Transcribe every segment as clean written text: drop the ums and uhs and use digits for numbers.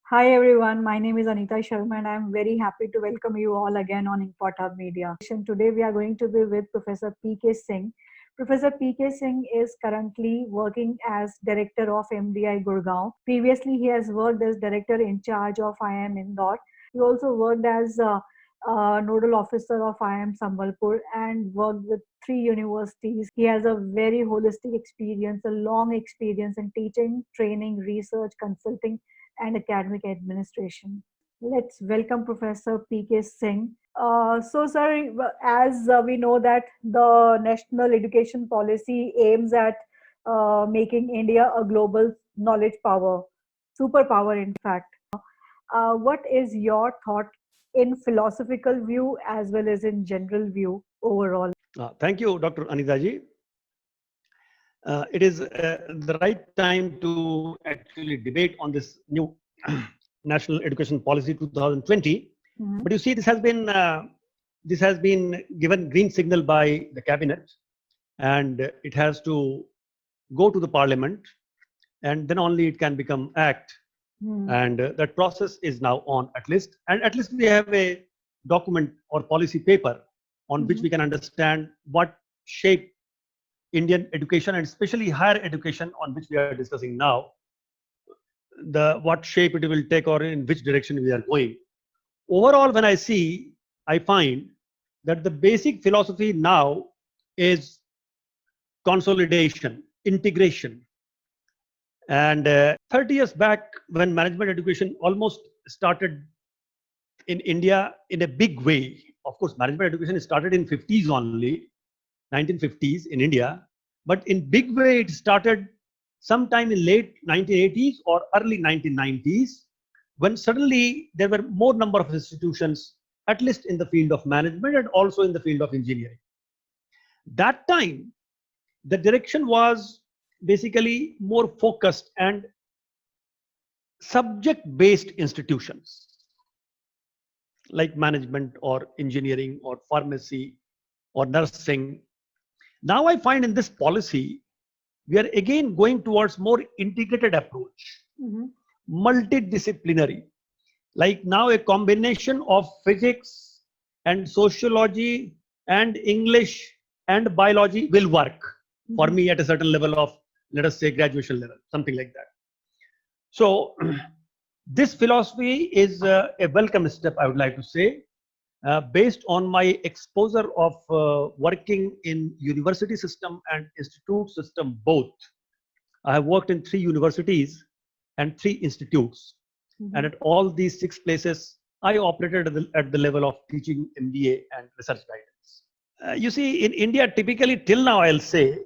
Hi everyone, my name is Anita Sharma and I am very happy to welcome you all again on InfoTub Media. Today we are going to be with Professor P.K. Singh. Professor P.K. Singh is currently working as Director of MDI Gurgaon. Previously, he has worked as Director in charge of IIM Indore. He also worked as Nodal Officer of IIM Sambalpur and worked with 3 universities. He has a very holistic experience, a long experience in teaching, training, research, consulting, and academic administration. Let's welcome Professor P.K. Singh. Sir, as we know that the national education policy aims at making India a global knowledge power, superpower, in fact. What is your thought in philosophical view as well as in general view overall? Thank you, Dr. Anitaji. It is the right time to actually debate on this new National Education Policy 2020. But you see, this has been given green signal by the cabinet, and it has to go to the parliament, and then only it can become act. And that process is now on at least, and at least we have a document or policy paper on which we can understand what shape Indian education and especially higher education on which we are discussing now, what shape it will take or in which direction we are going. Overall, when I find that the basic philosophy now is consolidation, integration. And 30 years back, when management education almost started in India in a big way, of course, management education started in 50s only, 1950s in India, but in big way it started sometime in late 1980s or early 1990s, when suddenly there were more number of institutions, at least in the field of management and also in the field of engineering. That time, the direction was basically more focused and subject-based institutions like management or engineering or pharmacy or nursing. Now I find in this policy, we are again going towards more integrated approach, multidisciplinary. Like now a combination of physics and sociology and English and biology will work for me at a certain level of, let us say, graduation level, something like that. So this philosophy is a welcome step, I would like to say, based on my exposure of working in university system and institute system both. I have worked in 3 universities and 3 institutes. And at all these 6 places, I operated at the level of teaching MBA and research guidance. You see, in India, typically till now, I'll say,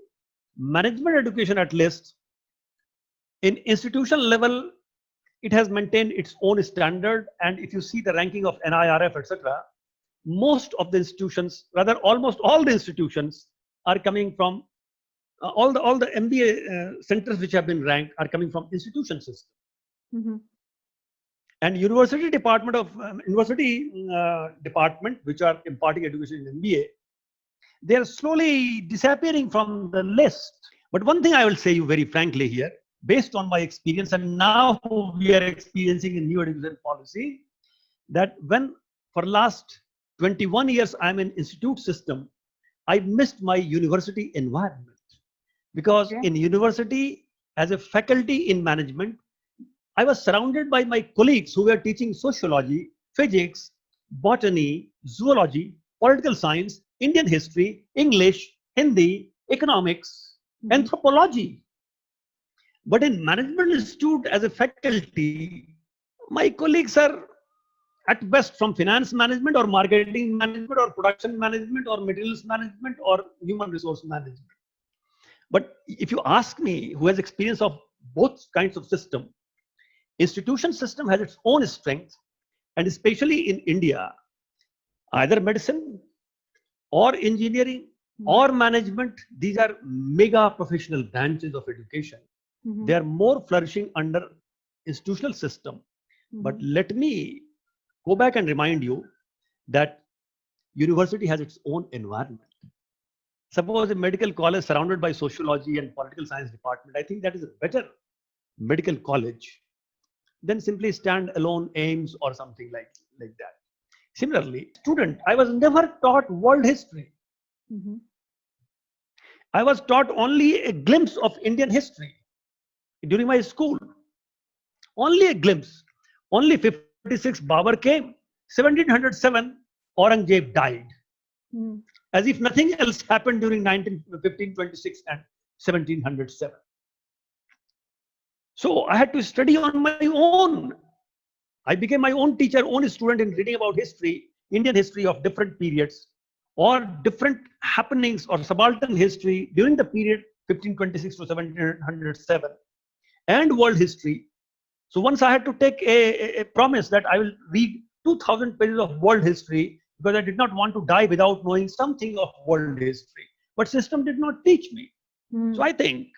management education at least, in institutional level, it has maintained its own standard. And if you see the ranking of NIRF, etc., most of the institutions, rather almost all the institutions, are coming from all the MBA centers which have been ranked are coming from institution system. And university department, which are imparting education in MBA, they are slowly disappearing from the list. But one thing I will say you very frankly here, based on my experience, and now we are experiencing a new education policy, that when for last 21 years I'm in institute system, I missed my university environment. Because in university, as a faculty in management, I was surrounded by my colleagues who were teaching sociology, physics, botany, zoology, political science, Indian history, English, Hindi, economics, anthropology. But in management institute as a faculty, my colleagues are at best from finance management or marketing management or production management or materials management or human resource management. But if you ask me, who has experience of both kinds of system, institution system has its own strength, and especially in India, either medicine or engineering or management, these are mega professional branches of education. They are more flourishing under institutional system. But let me go back and remind you that university has its own environment. Suppose a medical college surrounded by sociology and political science department, I think that is a better medical college then simply stand alone aims or something like that. Similarly, student, I was never taught world history. I was taught only a glimpse of Indian history during my school. Only a glimpse. Only 1536 Babur came. 1707 Aurangzeb died. As if nothing else happened during 1526 and 1707. So I had to study on my own. I became my own teacher, own student in reading about history, Indian history of different periods or different happenings or subaltern history during the period 1526 to 1707 and world history. So once I had to take a promise that I will read 2000 pages of world history because I did not want to die without knowing something of world history. But system did not teach me. So I think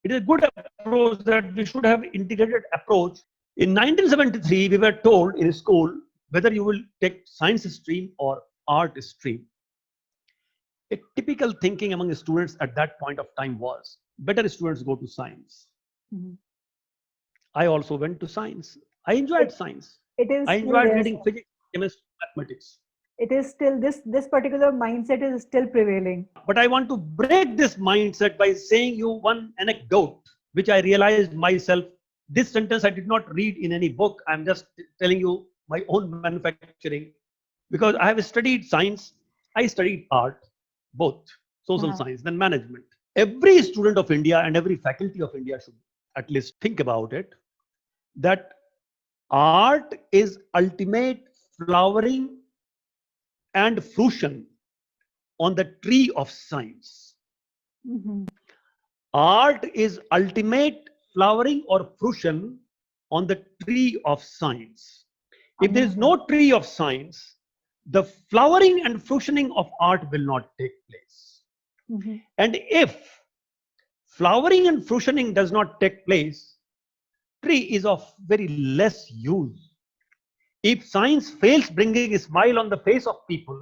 it is a good approach that we should have integrated approach. In 1973, we were told in school whether you will take science stream or art stream. A typical thinking among the students at that point of time was better students go to science. I also went to science. I enjoyed science. I enjoyed reading physics, chemistry, mathematics. It is still this particular mindset is still prevailing. But I want to break this mindset by saying you one anecdote, which I realized myself. This sentence I did not read in any book. I'm just telling you my own manufacturing. Because I have studied science, I studied art, both social science, then management. Every student of India and every faculty of India should at least think about it, that art is ultimate flowering and fruition on the tree of science. Art is ultimate flowering or fruition on the tree of science. If there is no tree of science, the flowering and fruitioning of art will not take place. And if flowering and fruitioning does not take place, tree is of very less use. If science fails bringing a smile on the face of people,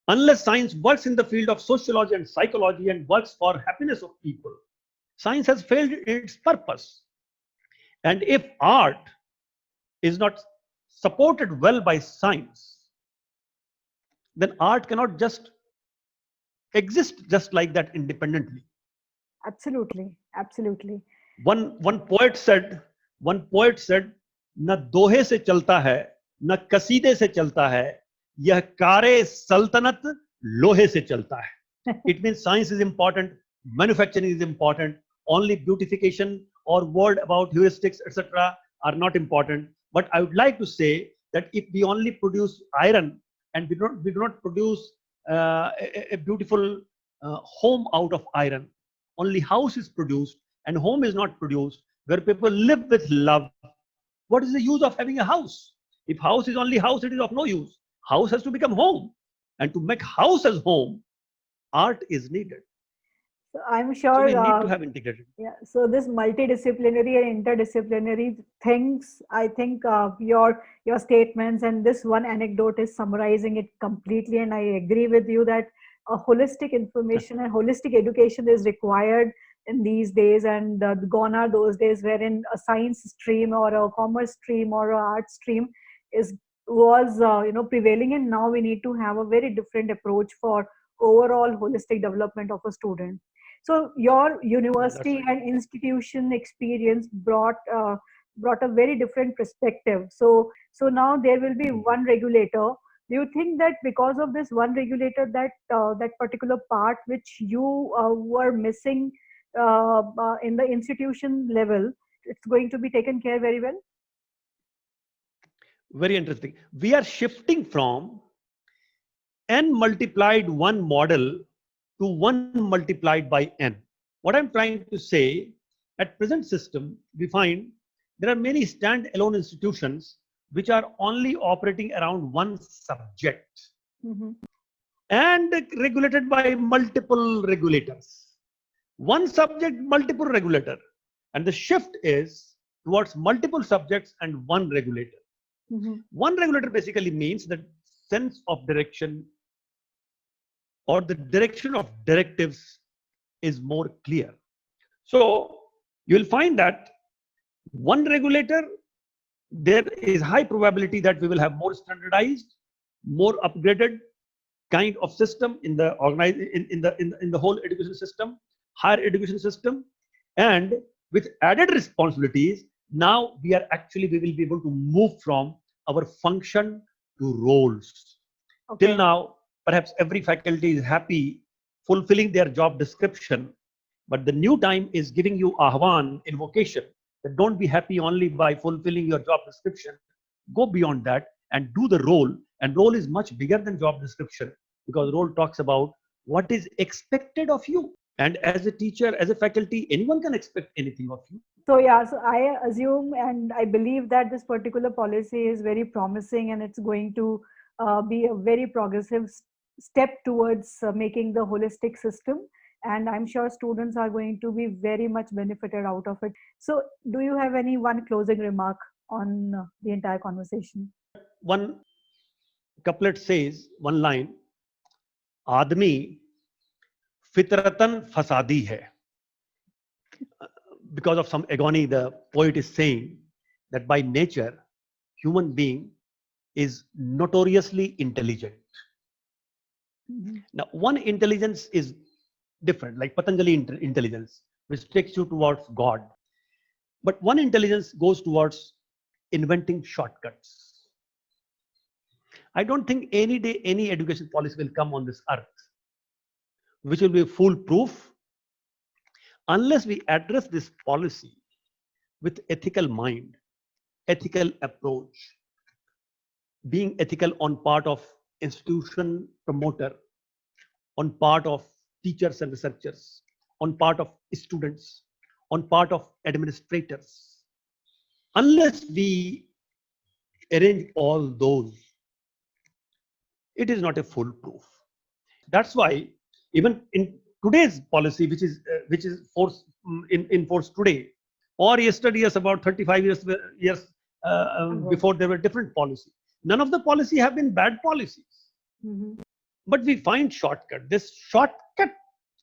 unless science works in the field of sociology and psychology and works for happiness of people, science has failed in its purpose. And if art is not supported well by science, then art cannot just exist just like that independently. Absolutely, absolutely. One poet said, न दोहे से चलता है, न कसीदे से चलता है, यह कारे सल्तनत लोहे से चलता है. It means science is important, manufacturing is important, only beautification or word about heuristics, etc. are not important. But I would like to say that if we only produce iron and we do not produce a beautiful home out of iron, only house is produced and home is not produced, where people live with love, what is the use of having a house? If house is only house, it is of no use. House has to become home. And to make house as home, art is needed. So I'm sure so we need to have integrated. Yeah. So this multidisciplinary and interdisciplinary things, I think your statements and this one anecdote is summarizing it completely. And I agree with you that a holistic information and holistic education is required in these days, and gone are those days wherein a science stream or a commerce stream or a art stream was prevailing, and now we need to have a very different approach for overall holistic development of a student. So your university and institution experience brought a very different perspective. So now there will be one regulator. Do you think that because of this one regulator, that particular part which you were missing in the institution level, it's going to be taken care very well? Very interesting. We are shifting from n multiplied 1 model to 1 multiplied by n. What I'm trying to say, at present system, we find there are many stand-alone institutions which are only operating around one subject and regulated by multiple regulators. One subject, multiple regulator. And the shift is towards multiple subjects and one regulator. One regulator basically means the sense of direction or the direction of directives is more clear. So you will find that one regulator there is high probability that we will have more standardized, more upgraded kind of system in the in the whole education system, higher education system, and with added responsibilities. Now we will be able to move from our function to roles. Okay. Till now, perhaps every faculty is happy fulfilling their job description, but the new time is giving you ahvan, invocation, that don't be happy only by fulfilling your job description. Go beyond that and do the role. And role is much bigger than job description, because role talks about what is expected of you. And as a teacher, as a faculty, anyone can expect anything of you. So yeah, so I assume and I believe that this particular policy is very promising, and it's going to be a very progressive step towards making the holistic system. And I'm sure students are going to be very much benefited out of it. So do you have any one closing remark on the entire conversation? One couplet says, one line, Aadmi fitratan fasadi hai. Because of some agony, the poet is saying that by nature, human being is notoriously intelligent. Mm-hmm. Now, one intelligence is different, like Patanjali intelligence, which takes you towards God. But one intelligence goes towards inventing shortcuts. I don't think any day any education policy will come on this earth which will be foolproof unless we address this policy with ethical mind, ethical approach, being ethical on part of institution promoter, on part of teachers and researchers, on part of students, on part of administrators. Unless we arrange all those, it is not a foolproof. That's why even in today's policy, which is in force today, or yesterday, yes, about 35 years before, there were different policies. None of the policy have been bad policies. Mm-hmm. But we find shortcut. This shortcut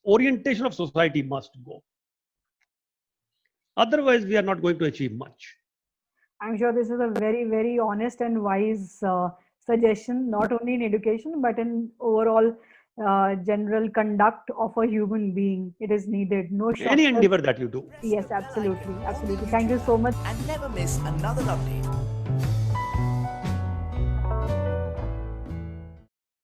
orientation of society must go. Otherwise, we are not going to achieve much. I'm sure this is a very, very honest and wise suggestion, not only in education, but in overall general conduct of a human being. It is needed. No shortcut. Any endeavor that you do. Yes, absolutely. Absolutely. Thank you so much. And never miss another update.